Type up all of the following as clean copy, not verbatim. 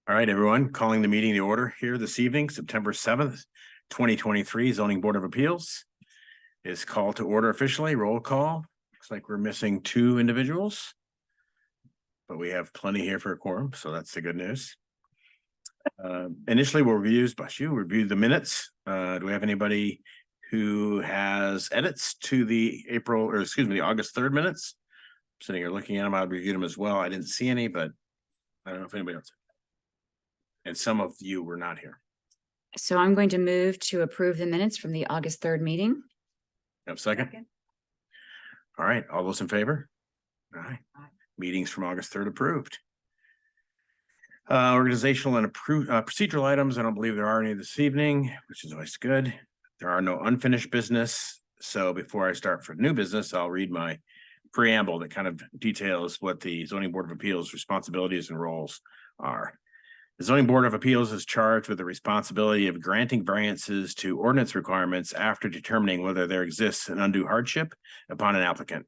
All right, everyone, calling the meeting to order here this evening, September 7th, 2023, Zoning Board of Appeals is called to order officially. Roll call. Looks like we're missing two individuals, but we have plenty here for a quorum, so that's the good news. Initially, we'll review the minutes. Do we have anybody who has edits to the August 3rd minutes? I'm sitting here looking at them. I'll review them as well. I didn't see any, but I don't know if anybody else. And some of you were not here. So I'm going to move to approve the minutes from the August 3rd meeting. Have a second? All right, all those in favor? All right, meetings from August 3rd approved. Organizational and procedural items. I don't believe there are any this evening, which is always good. There are no unfinished business. So before I start for new business, I'll read my preamble that kind of details what the Zoning Board of Appeals responsibilities and roles are. The Zoning Board of Appeals is charged with the responsibility of granting variances to ordinance requirements after determining whether there exists an undue hardship upon an applicant.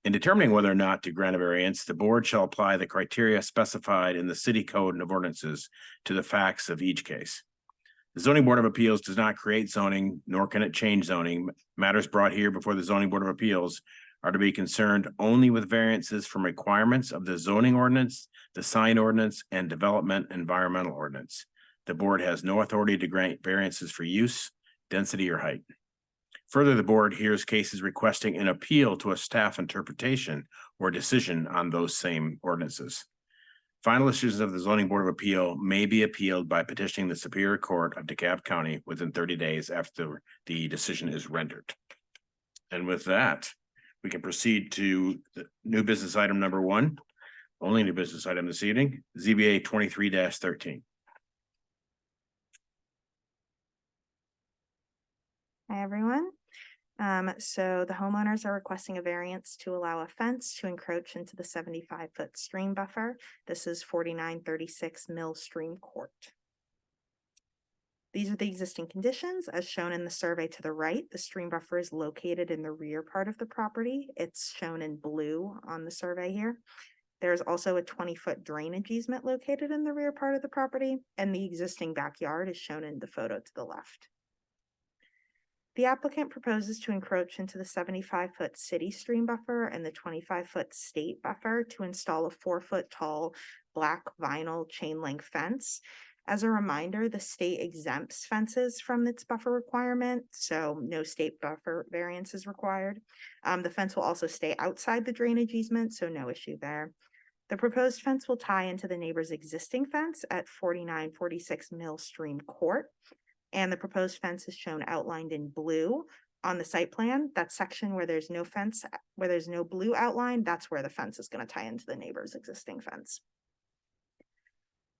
In determining whether or not to grant a variance, the board shall apply the criteria specified in the city code and ordinances to the facts of each case. The Zoning Board of Appeals does not create zoning, nor can it change zoning. Matters brought here before the Zoning Board of Appeals are to be concerned only with variances from requirements of the zoning ordinance, the sign ordinance, and development environmental ordinance. The board has no authority to grant variances for use, density, or height. Further, the board hears cases requesting an appeal to a staff interpretation or decision on those same ordinances. Final decisions of the Zoning Board of Appeal may be appealed by petitioning the Superior Court of DeKalb County within 30 days after the decision is rendered. And with that, we can proceed to the new business item number 1, only new business item this evening, ZBA 23-13. Hi, everyone. So the homeowners are requesting a variance to allow a fence to encroach into the 75-foot stream buffer. This is 4936 Mill Stream Court. These are the existing conditions as shown in the survey to the right. The stream buffer is located in the rear part of the property. It's shown in blue on the survey here. There's also a 20-foot drainage easement located in the rear part of the property, and the existing backyard is shown in the photo to the left. The applicant proposes to encroach into the 75-foot city stream buffer and the 25-foot state buffer to install a 4-foot tall black vinyl chain link fence. As a reminder, the state exempts fences from its buffer requirement, so no state buffer variance is required. The fence will also stay outside the drainage easement, so no issue there. The proposed fence will tie into the neighbor's existing fence at 4946 Mill Stream Court. And the proposed fence is shown outlined in blue on the site plan. That section where there's no fence, where there's no blue outline, that's where the fence is going to tie into the neighbor's existing fence.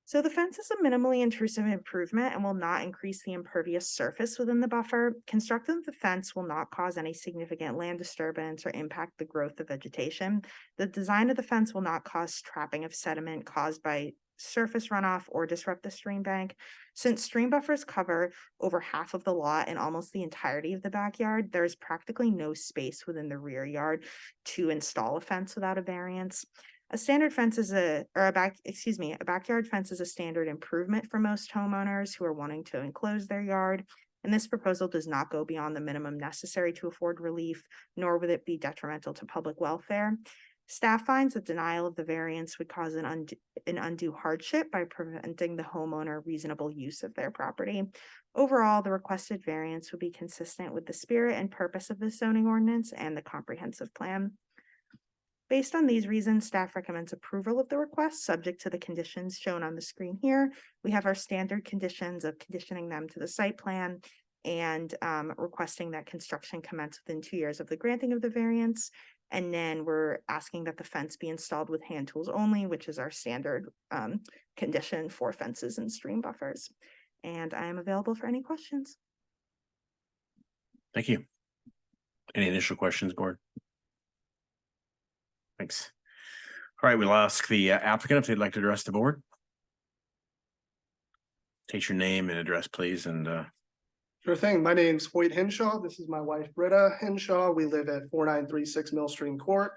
So the fence is a minimally intrusive improvement and will not increase the impervious surface within the buffer. Constructing the fence will not cause any significant land disturbance or impact the growth of vegetation. The design of the fence will not cause trapping of sediment caused by surface runoff or disrupt the stream bank. Since stream buffers cover over half of the lot and almost the entirety of the backyard, there's practically no space within the rear yard to install a fence without a variance. A standard fence is a backyard fence is a standard improvement for most homeowners who are wanting to enclose their yard. And this proposal does not go beyond the minimum necessary to afford relief, nor would it be detrimental to public welfare. Staff finds that denial of the variance would cause an undue hardship by preventing the homeowner reasonable use of their property. Overall, the requested variance would be consistent with the spirit and purpose of the zoning ordinance and the comprehensive plan. Based on these reasons, staff recommends approval of the request subject to the conditions shown on the screen here. We have our standard conditions of conditioning them to the site plan and requesting that construction commence within 2 years of the granting of the variance. And then we're asking that the fence be installed with hand tools only, which is our standard condition for fences and stream buffers. And I am available for any questions. Thank you. Any initial questions, board? Thanks. All right, we'll ask the applicant if they'd like to address the board. State your name and address, please, and Sure thing. My name's Hoyt Henshaw. This is my wife, Britta Henshaw. We live at 4936 Mill Stream Court.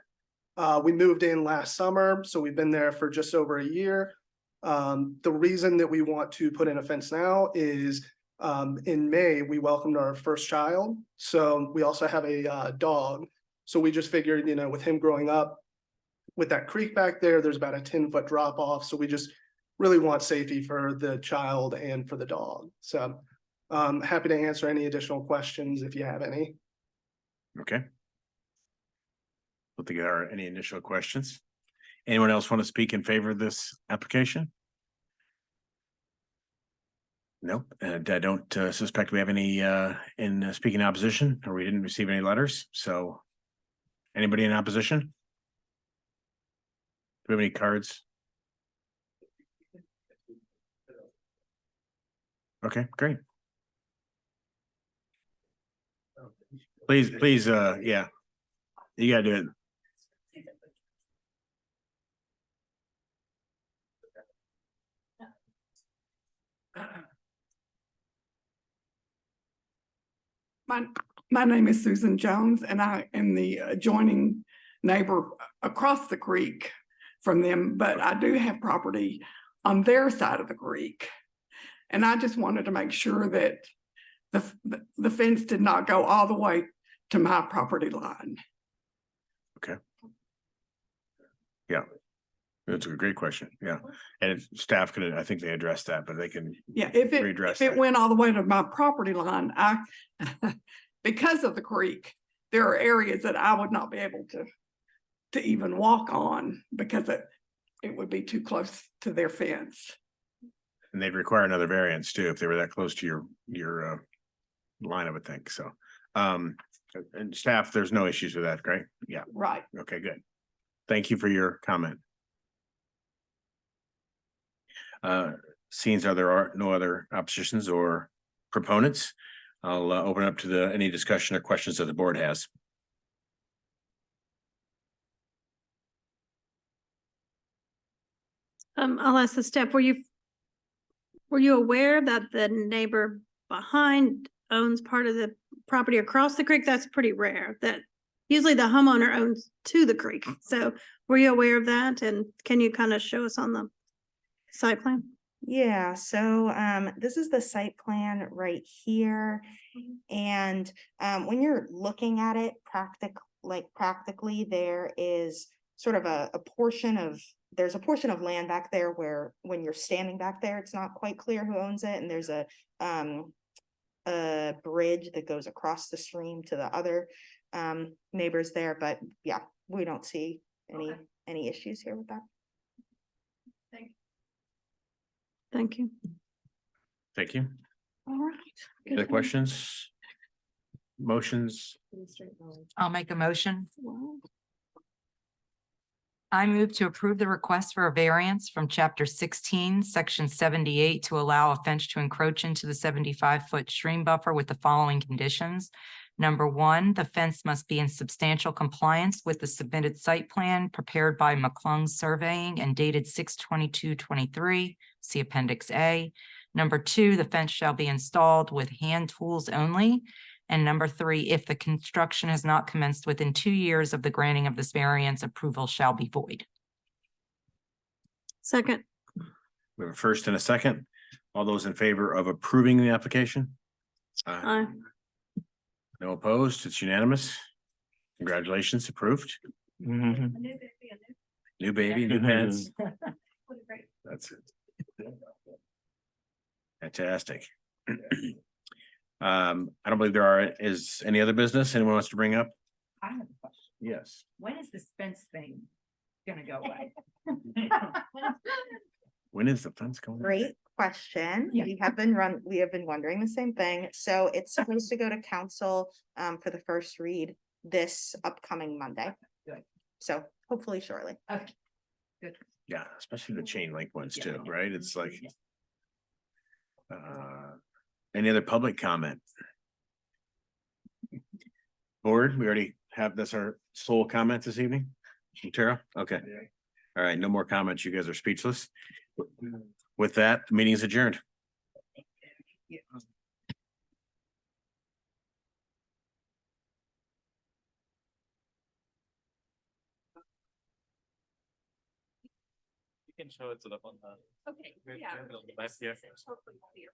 We moved in last summer, so we've been there for just over a year. The reason that we want to put in a fence now is in May, we welcomed our first child. So we also have a dog. So we just figured, with him growing up with that creek back there, there's about a 10-foot drop off. So we just really want safety for the child and for the dog. So happy to answer any additional questions if you have any. Okay. Don't think there are any initial questions. Anyone else want to speak in favor of this application? No, and I don't suspect we have any in speaking opposition, or we didn't receive any letters, so. Anybody in opposition? Do we have any cards? Okay, great. Please, yeah. You gotta do it. My name is Susan Jones, and I am the adjoining neighbor across the creek from them, but I do have property on their side of the creek. And I just wanted to make sure that the fence did not go all the way to my property line. Yeah. That's a great question, yeah. And if staff could, I think they addressed that, but they can, Yeah, if Readdress if it that. went all the way to my property line, because of the creek, there are areas that I would not be able to even walk on because it would be too close to their fence. and they'd require another variance too, if they were that close to your line, I would think, so. And staff, there's no issues with that, right? Yeah, Right. okay, good. Thank you for your comment. Seeing as there are no other oppositions or proponents, I'll open up to any discussion or questions that the board has. I'll ask the staff, were you aware that the neighbor behind owns part of the property across the creek? That's pretty rare, that usually the homeowner owns to the creek. So were you aware of that? And can you kind of show us on the site plan? Yeah, so this is the site plan right here. And when you're looking at it practically, there is sort of a portion of, there's a portion of land back there where when you're standing back there, it's not quite clear who owns it. And there's a bridge that goes across the stream to the other neighbors there. But yeah, we don't see any issues here with that. Thank you. Thank you. All right. Any other questions? Motions? I'll make a motion. I move to approve the request for a variance from chapter 16, section 78 to allow a fence to encroach into the 75-foot stream buffer with the following conditions. Number one, the fence must be in substantial compliance with the submitted site plan prepared by McClung Surveying and dated 6/22/23. See Appendix A. Number two, the fence shall be installed with hand tools only. And number three, if the construction has not commenced within 2 years of the granting of this variance, approval shall be void. Second. We have a first and a second. All those in favor of approving the application? Aye. No opposed, it's unanimous. Congratulations, approved. New baby, new pets. That's it. Fantastic. I don't believe is any other business anyone wants to bring up? I have a question. Yes. When is this fence thing gonna go away? When is the fence going? Great question. Yeah. We have been wondering the same thing. So it's supposed to go to council for the first read this upcoming Monday. Good. So hopefully shortly. Okay. Good. Yeah, especially the chain link ones too, right? It's like. Any other public comment? Board, we already have, that's our sole comment this evening? Tara? Okay. All right, no more comments. You guys are speechless. With that, the meeting is adjourned. can show it up on the. Okay, yeah. Left here. Totally clear.